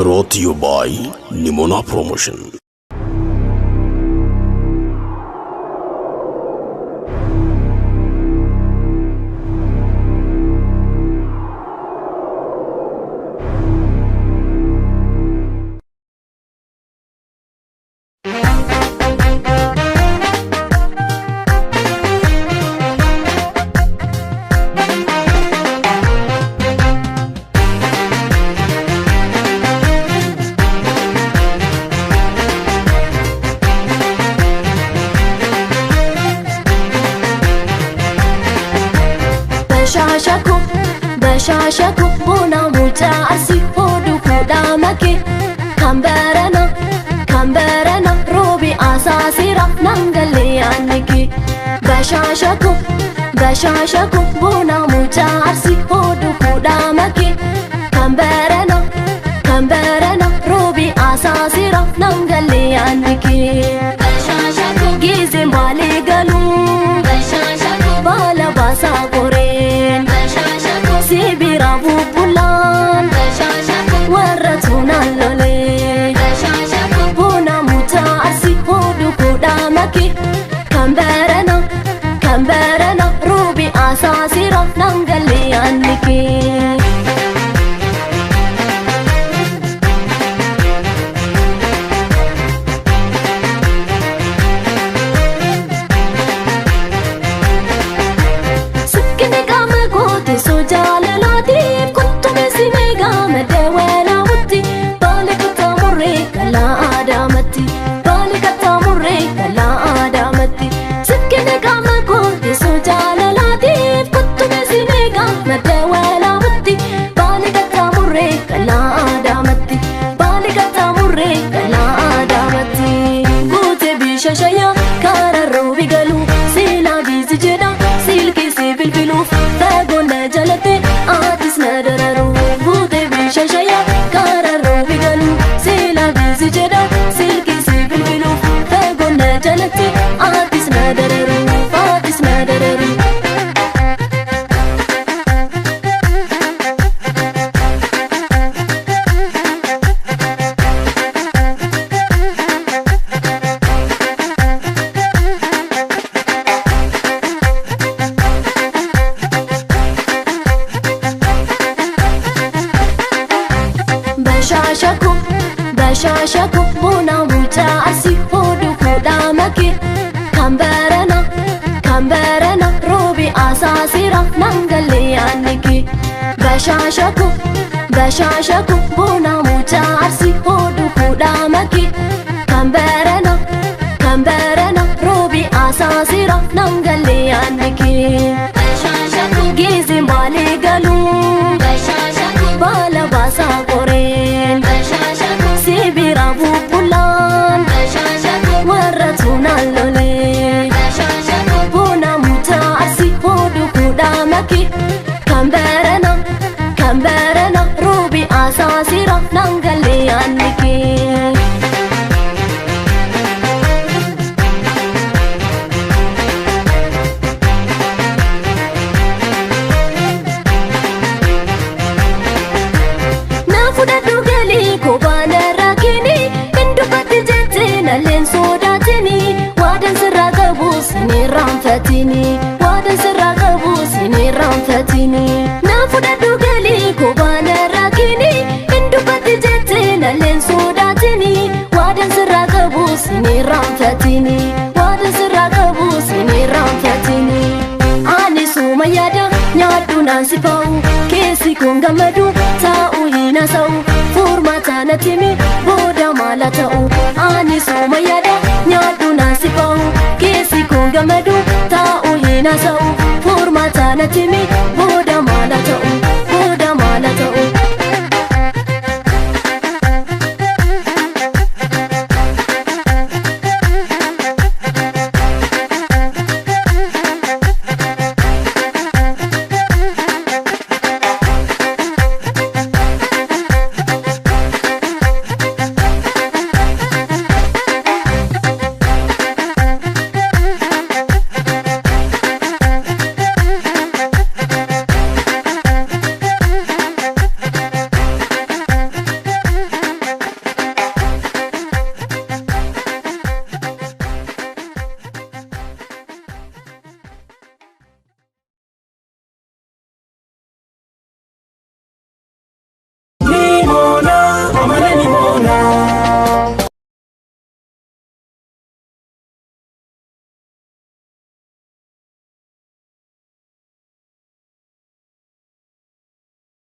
brought to you by Nimona Promotion. Bashaasha bona mucha asi hodu kuda make kambarana robi asasira nangale aniki Bashaasha bona mucha asi hodu kuda make kambarana robi asasira nangale aniki Bashaasha gize male galu Bashaasha bala basa koren Sibira bubulan Waratuna lole Bona muta asi hodu kuda maki Kambarana rubi asasira nangali aniki Bashaasha kara robi galu sila bizijeda silki sibil filu fagona jalate atis nadararu bude Bashaasha kara robi galu sila bizijeda silki sibil filu fagona jalate atis nadararu Bashaasha bona mucha asi hodu kuda make kambarana robi asasira nangale aniki Bashaasha bona mucha asi hodu kuda make kambarana robi asasira nangale aniki Bashaasha gize male galu Bashaasha bala basa koren Sibira bubulan Waratuna lole Bona muta asi hodu kuda maki Kambarana rubi asasira nangale aniki Fatini nafuda dugali kubana rakini indupati jete na lenso datini wadan siragabu sini ramfatini wadan siragabu sini ramfatini ani sumayada nyadu nansipau kesi kungamadu ta'u hina sau furmata natimi boda malatau ani sumayada nyadu nansipau kesi kungamadu ta'u hina sau Natimi boda mala ta'u